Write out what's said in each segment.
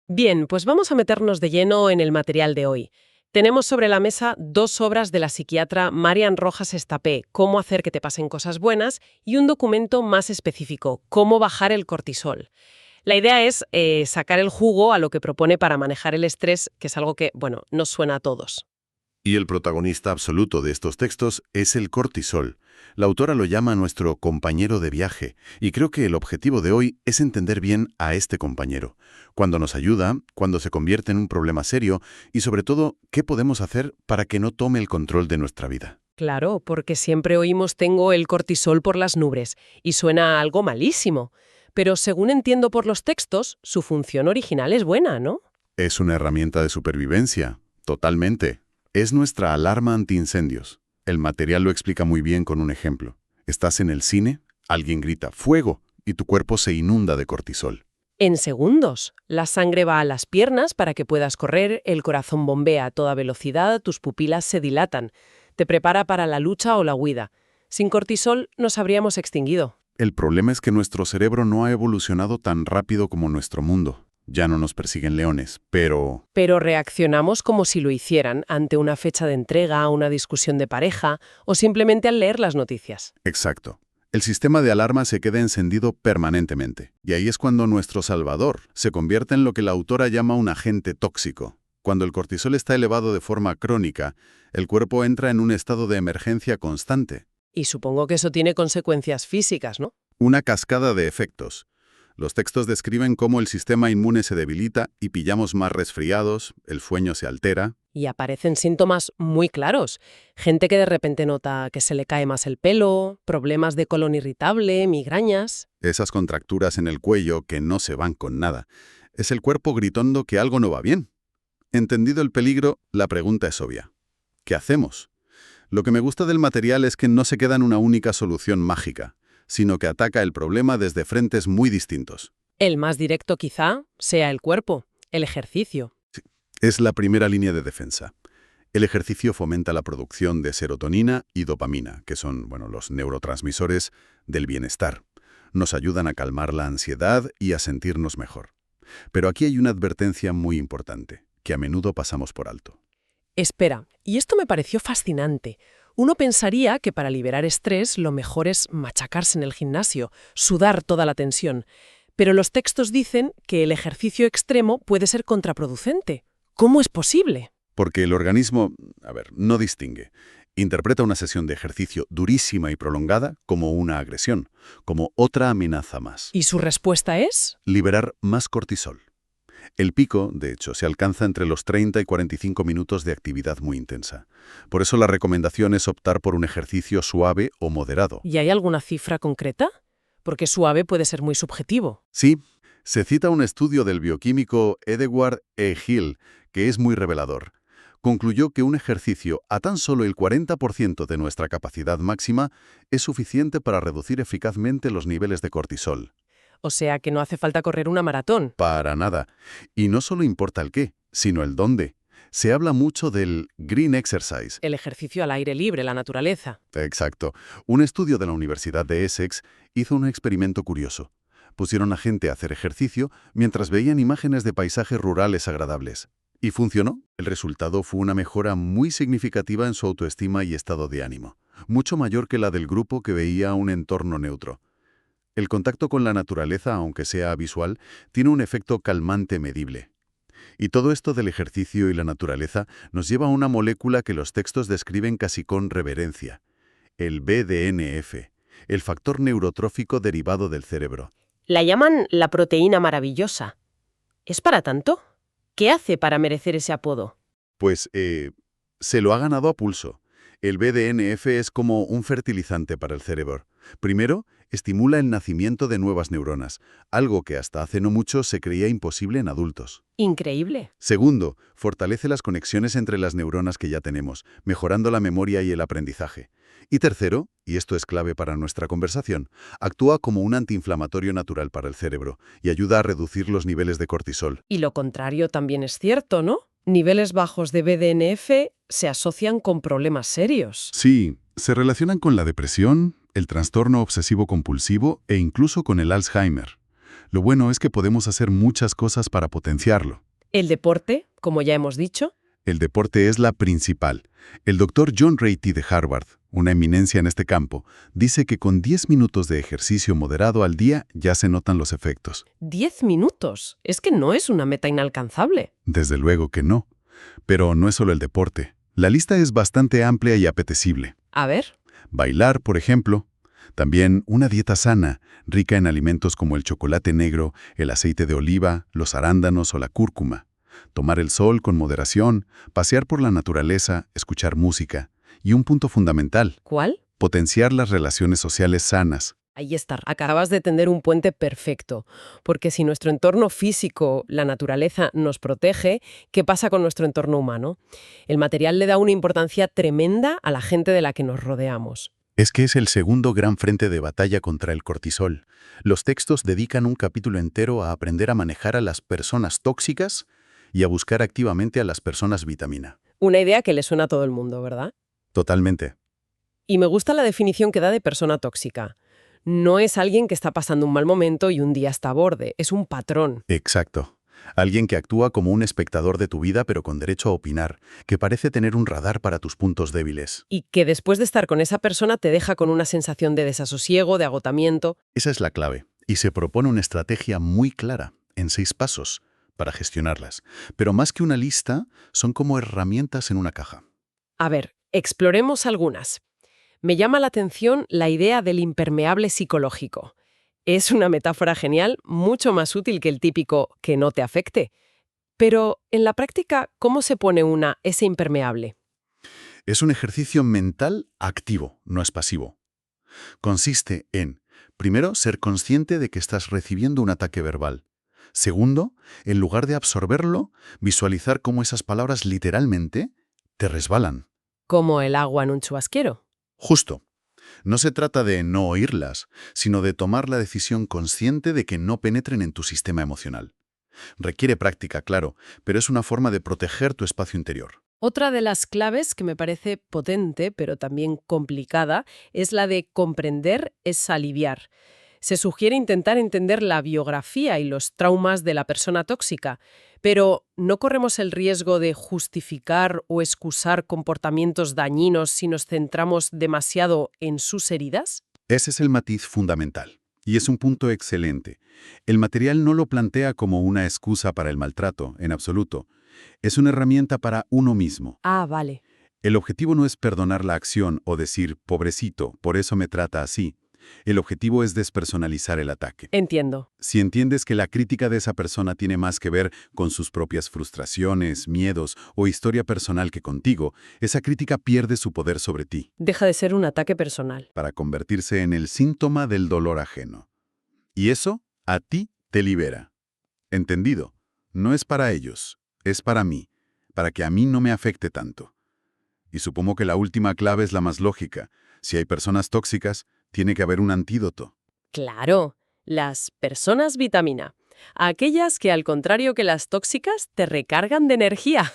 Bien, pues vamos a meternos de lleno en el material de hoy. Tenemos sobre la mesa dos obras de la psiquiatra Marian Rojas Estapé, Cómo hacer que te pasen cosas buenas, y un documento más específico, Cómo bajar el cortisol. La idea es sacar el jugo a lo que propone para manejar el estrés, que es algo que, bueno, nos suena a todos. Y el protagonista absoluto de estos textos es el cortisol. La autora lo llama nuestro compañero de viaje, y creo que el objetivo de hoy es entender bien a este compañero, cuándo nos ayuda, cuándo se convierte en un problema serio, y sobre todo, qué podemos hacer para que no tome el control de nuestra vida. Claro, porque siempre oímos tengo el cortisol por las nubes, y suena a algo malísimo. Pero según entiendo por los textos, su función original es buena, ¿no? Es una herramienta de supervivencia, totalmente. Es nuestra alarma antiincendios. El material lo explica muy bien con un ejemplo. Estás en el cine, alguien grita ¡fuego! Y tu cuerpo se inunda de cortisol. En segundos, la sangre va a las piernas para que puedas correr, el corazón bombea a toda velocidad, tus pupilas se dilatan. Te prepara para la lucha o la huida. Sin cortisol nos habríamos extinguido. El problema es que nuestro cerebro no ha evolucionado tan rápido como nuestro mundo. Ya no nos persiguen leones, pero... Pero reaccionamos como si lo hicieran ante una fecha de entrega, una discusión de pareja o simplemente al leer las noticias. Exacto. El sistema de alarma se queda encendido permanentemente. Y ahí es cuando nuestro salvador se convierte en lo que la autora llama un agente tóxico. Cuando el cortisol está elevado de forma crónica, el cuerpo entra en un estado de emergencia constante. Y supongo que eso tiene consecuencias físicas, ¿no? Una cascada de efectos. Los textos describen cómo el sistema inmune se debilita y pillamos más resfriados, el sueño se altera. Y aparecen síntomas muy claros. Gente que de repente nota que se le cae más el pelo, problemas de colon irritable, migrañas. Esas contracturas en el cuello que no se van con nada. Es el cuerpo gritando que algo no va bien. Entendido el peligro, la pregunta es obvia. ¿Qué hacemos? Lo que me gusta del material es que no se queda en una única solución mágica, sino que ataca el problema desde frentes muy distintos. El más directo quizá sea el cuerpo, el ejercicio. Es la primera línea de defensa. El ejercicio fomenta la producción de serotonina y dopamina, que son, los neurotransmisores del bienestar. Nos ayudan a calmar la ansiedad y a sentirnos mejor. Pero aquí hay una advertencia muy importante, que a menudo pasamos por alto. Espera, y esto me pareció fascinante. Uno pensaría que para liberar estrés lo mejor es machacarse en el gimnasio, sudar toda la tensión. Pero los textos dicen que el ejercicio extremo puede ser contraproducente. ¿Cómo es posible? Porque el organismo, no distingue. Interpreta una sesión de ejercicio durísima y prolongada como una agresión, como otra amenaza más. ¿Y su respuesta es? Liberar más cortisol. El pico, de hecho, se alcanza entre los 30 y 45 minutos de actividad muy intensa. Por eso la recomendación es optar por un ejercicio suave o moderado. ¿Y hay alguna cifra concreta? Porque suave puede ser muy subjetivo. Sí, se cita un estudio del bioquímico Edward E. Hill, que es muy revelador. Concluyó que un ejercicio a tan solo el 40% de nuestra capacidad máxima es suficiente para reducir eficazmente los niveles de cortisol. O sea que no hace falta correr una maratón. Para nada. Y no solo importa el qué, sino el dónde. Se habla mucho del green exercise. El ejercicio al aire libre, la naturaleza. Exacto. Un estudio de la Universidad de Essex hizo un experimento curioso. Pusieron a gente a hacer ejercicio mientras veían imágenes de paisajes rurales agradables. ¿Y funcionó? El resultado fue una mejora muy significativa en su autoestima y estado de ánimo, mucho mayor que la del grupo que veía un entorno neutro. El contacto con la naturaleza, aunque sea visual, tiene un efecto calmante medible. Y todo esto del ejercicio y la naturaleza nos lleva a una molécula que los textos describen casi con reverencia, el BDNF, el factor neurotrófico derivado del cerebro. La llaman la proteína maravillosa. ¿Es para tanto? ¿Qué hace para merecer ese apodo? Pues, se lo ha ganado a pulso. El BDNF es como un fertilizante para el cerebro. Primero, estimula el nacimiento de nuevas neuronas, algo que hasta hace no mucho se creía imposible en adultos. Increíble. Segundo, fortalece las conexiones entre las neuronas que ya tenemos, mejorando la memoria y el aprendizaje. Y tercero, y esto es clave para nuestra conversación, actúa como un antiinflamatorio natural para el cerebro y ayuda a reducir los niveles de cortisol. Y lo contrario también es cierto, ¿no? Niveles bajos de BDNF se asocian con problemas serios. Sí, se relacionan con la depresión, el trastorno obsesivo-compulsivo e incluso con el Alzheimer. Lo bueno es que podemos hacer muchas cosas para potenciarlo. El deporte, como ya hemos dicho. El deporte es la principal. El doctor John Ratey de Harvard, una eminencia en este campo, dice que con 10 minutos de ejercicio moderado al día ya se notan los efectos. 10 minutos. Es que no es una meta inalcanzable. Desde luego que no. Pero no es solo el deporte. La lista es bastante amplia y apetecible. A ver. Bailar, por ejemplo. También una dieta sana, rica en alimentos como el chocolate negro, el aceite de oliva, los arándanos o la cúrcuma. Tomar el sol con moderación, pasear por la naturaleza, escuchar música. Y un punto fundamental, ¿Cuál? potenciar las relaciones sociales sanas. Ahí está. Acabas de tender un puente perfecto. Porque si nuestro entorno físico, la naturaleza, nos protege, ¿qué pasa con nuestro entorno humano? El material le da una importancia tremenda a la gente de la que nos rodeamos. Es que es el segundo gran frente de batalla contra el cortisol. Los textos dedican un capítulo entero a aprender a manejar a las personas tóxicas y a buscar activamente a las personas vitamina. Una idea que le suena a todo el mundo, ¿verdad? Totalmente. Y me gusta la definición que da de persona tóxica. No es alguien que está pasando un mal momento y un día está a borde, es un patrón. Exacto. Alguien que actúa como un espectador de tu vida pero con derecho a opinar, que parece tener un radar para tus puntos débiles. Y que después de estar con esa persona te deja con una sensación de desasosiego, de agotamiento. Esa es la clave. Y se propone una estrategia muy clara, en 6 pasos, para gestionarlas. Pero más que una lista, son como herramientas en una caja. A ver, exploremos algunas. Me llama la atención la idea del impermeable psicológico. Es una metáfora genial, mucho más útil que el típico que no te afecte. Pero, en la práctica, ¿cómo se pone ese impermeable? Es un ejercicio mental activo, no es pasivo. Consiste en, primero, ser consciente de que estás recibiendo un ataque verbal. Segundo, en lugar de absorberlo, visualizar cómo esas palabras literalmente te resbalan. Como el agua en un chubasquero. Justo. No se trata de no oírlas, sino de tomar la decisión consciente de que no penetren en tu sistema emocional. Requiere práctica, claro, pero es una forma de proteger tu espacio interior. Otra de las claves que me parece potente, pero también complicada, es la de comprender es aliviar. Se sugiere intentar entender la biografía y los traumas de la persona tóxica, pero ¿no corremos el riesgo de justificar o excusar comportamientos dañinos si nos centramos demasiado en sus heridas? Ese es el matiz fundamental. Y es un punto excelente. El material no lo plantea como una excusa para el maltrato, en absoluto. Es una herramienta para uno mismo. Ah, vale. El objetivo no es perdonar la acción o decir, pobrecito, por eso me trata así. El objetivo es despersonalizar el ataque. Entiendo. Si entiendes que la crítica de esa persona tiene más que ver con sus propias frustraciones, miedos o historia personal que contigo, esa crítica pierde su poder sobre ti, Deja de ser un ataque personal. para convertirse en el síntoma del dolor ajeno. Y eso, a ti, te libera. ¿Entendido? No es para ellos, es para mí, para que a mí no me afecte tanto. Y supongo que la última clave es la más lógica. Si hay personas tóxicas, tiene que haber un antídoto. Claro, las personas vitamina. Aquellas que, al contrario que las tóxicas, te recargan de energía,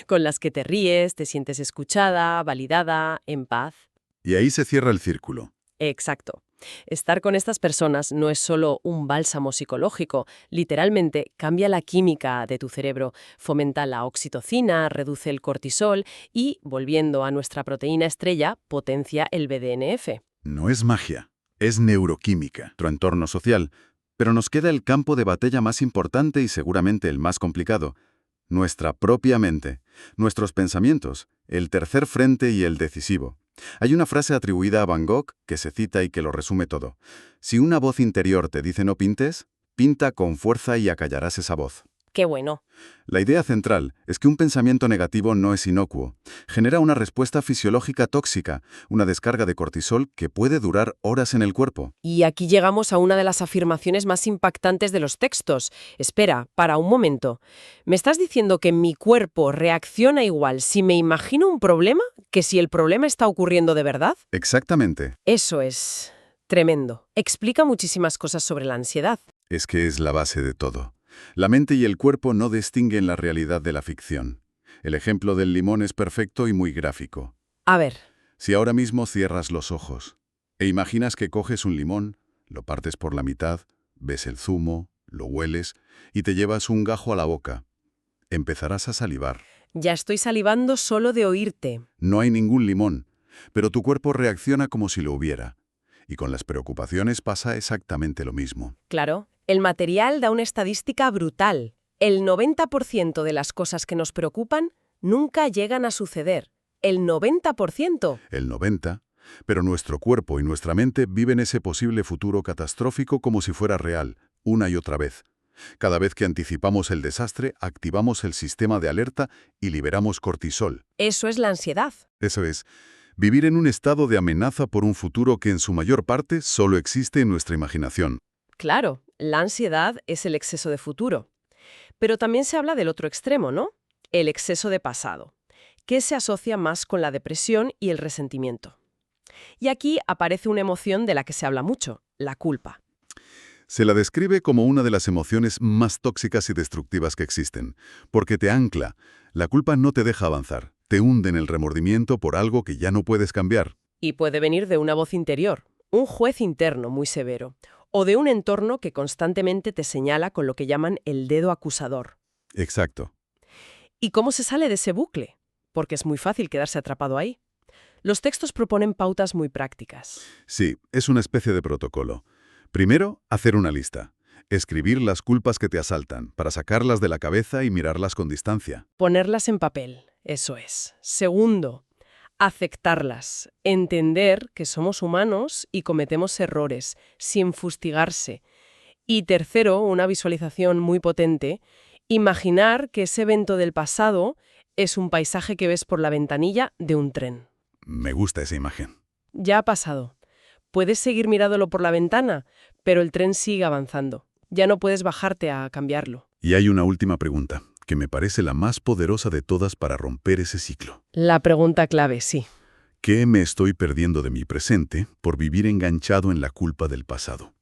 con las que te ríes, te sientes escuchada, validada, en paz. Y ahí se cierra el círculo. Exacto. Estar con estas personas no es solo un bálsamo psicológico, literalmente cambia la química de tu cerebro, fomenta la oxitocina, reduce el cortisol y, volviendo a nuestra proteína estrella, potencia el BDNF. No es magia, es neuroquímica, nuestro entorno social. Pero nos queda el campo de batalla más importante y seguramente el más complicado. Nuestra propia mente, nuestros pensamientos, el tercer frente y el decisivo. Hay una frase atribuida a Van Gogh que se cita y que lo resume todo. Si una voz interior te dice no pintes, pinta con fuerza y acallarás esa voz. ¡Qué bueno! La idea central es que un pensamiento negativo no es inocuo. Genera una respuesta fisiológica tóxica, una descarga de cortisol que puede durar horas en el cuerpo. Y aquí llegamos a una de las afirmaciones más impactantes de los textos. Espera, para un momento. ¿Me estás diciendo que mi cuerpo reacciona igual si me imagino un problema que si el problema está ocurriendo de verdad? Exactamente. Eso es tremendo. Explica muchísimas cosas sobre la ansiedad. Es que es la base de todo. La mente y el cuerpo no distinguen la realidad de la ficción. El ejemplo del limón es perfecto y muy gráfico. A ver. Si ahora mismo cierras los ojos e imaginas que coges un limón, lo partes por la mitad, ves el zumo, lo hueles y te llevas un gajo a la boca. Empezarás a salivar. Ya estoy salivando solo de oírte. No hay ningún limón, pero tu cuerpo reacciona como si lo hubiera. Y con las preocupaciones pasa exactamente lo mismo. Claro, el material da una estadística brutal. El 90% de las cosas que nos preocupan nunca llegan a suceder. El 90%. El 90%, pero nuestro cuerpo y nuestra mente viven ese posible futuro catastrófico como si fuera real, una y otra vez. Cada vez que anticipamos el desastre, activamos el sistema de alerta y liberamos cortisol. Eso es la ansiedad. Eso es, vivir en un estado de amenaza por un futuro que en su mayor parte solo existe en nuestra imaginación. Claro, la ansiedad es el exceso de futuro. Pero también se habla del otro extremo, ¿no? El exceso de pasado, que se asocia más con la depresión y el resentimiento. Y aquí aparece una emoción de la que se habla mucho, la culpa. Se la describe como una de las emociones más tóxicas y destructivas que existen, porque te ancla. La culpa no te deja avanzar, te hunde en el remordimiento por algo que ya no puedes cambiar. Y puede venir de una voz interior, un juez interno muy severo, o de un entorno que constantemente te señala con lo que llaman el dedo acusador. Exacto. ¿Y cómo se sale de ese bucle? Porque es muy fácil quedarse atrapado ahí. Los textos proponen pautas muy prácticas. Sí, es una especie de protocolo. Primero, hacer una lista. Escribir las culpas que te asaltan, para sacarlas de la cabeza y mirarlas con distancia. Ponerlas en papel, eso es. Segundo, aceptarlas. Entender que somos humanos y cometemos errores, sin fustigarse. Y tercero, una visualización muy potente, imaginar que ese evento del pasado es un paisaje que ves por la ventanilla de un tren. Me gusta esa imagen. Ya ha pasado. Puedes seguir mirándolo por la ventana, pero el tren sigue avanzando. Ya no puedes bajarte a cambiarlo. Y hay una última pregunta, que me parece la más poderosa de todas para romper ese ciclo. La pregunta clave, sí. ¿Qué me estoy perdiendo de mi presente por vivir enganchado en la culpa del pasado?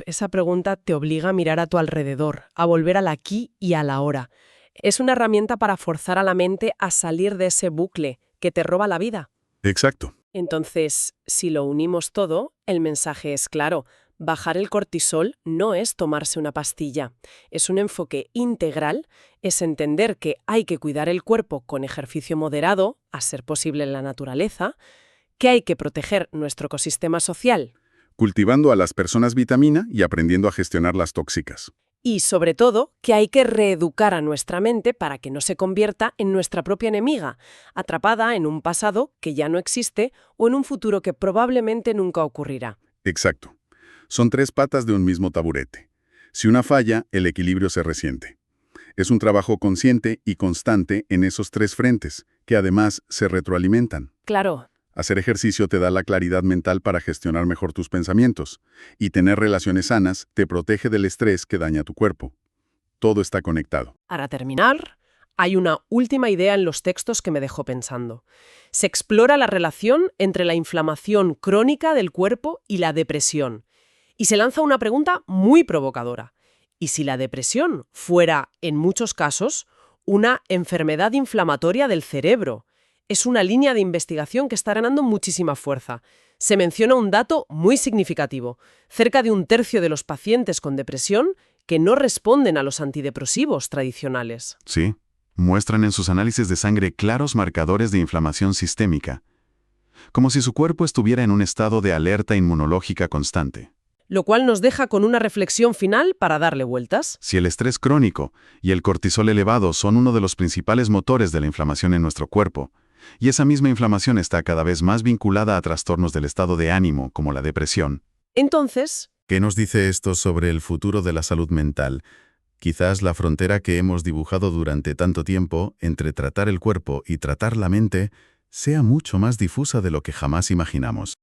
Esa pregunta te obliga a mirar a tu alrededor, a volver al aquí y a la ahora. Es una herramienta para forzar a la mente a salir de ese bucle que te roba la vida. Exacto. Entonces, si lo unimos todo, el mensaje es claro. Bajar el cortisol no es tomarse una pastilla. Es un enfoque integral, es entender que hay que cuidar el cuerpo con ejercicio moderado, a ser posible en la naturaleza, que hay que proteger nuestro ecosistema social. Cultivando a las personas vitamina y aprendiendo a gestionar las tóxicas. Y, sobre todo, que hay que reeducar a nuestra mente para que no se convierta en nuestra propia enemiga, atrapada en un pasado que ya no existe o en un futuro que probablemente nunca ocurrirá. Exacto. Son tres patas de un mismo taburete. Si una falla, el equilibrio se resiente. Es un trabajo consciente y constante en esos tres frentes, que además se retroalimentan. Claro. Hacer ejercicio te da la claridad mental para gestionar mejor tus pensamientos, y tener relaciones sanas te protege del estrés que daña tu cuerpo. Todo está conectado. Para terminar, hay una última idea en los textos que me dejó pensando. Se explora la relación entre la inflamación crónica del cuerpo y la depresión. Y se lanza una pregunta muy provocadora. ¿Y si la depresión fuera, en muchos casos, una enfermedad inflamatoria del cerebro? Es una línea de investigación que está ganando muchísima fuerza. Se menciona un dato muy significativo. Cerca de un tercio de los pacientes con depresión que no responden a los antidepresivos tradicionales. Sí, muestran en sus análisis de sangre claros marcadores de inflamación sistémica, como si su cuerpo estuviera en un estado de alerta inmunológica constante. Lo cual nos deja con una reflexión final para darle vueltas. Si el estrés crónico y el cortisol elevado son uno de los principales motores de la inflamación en nuestro cuerpo, y esa misma inflamación está cada vez más vinculada a trastornos del estado de ánimo, como la depresión. Entonces, ¿Qué nos dice esto sobre el futuro de la salud mental? Quizás la frontera que hemos dibujado durante tanto tiempo entre tratar el cuerpo y tratar la mente sea mucho más difusa de lo que jamás imaginamos.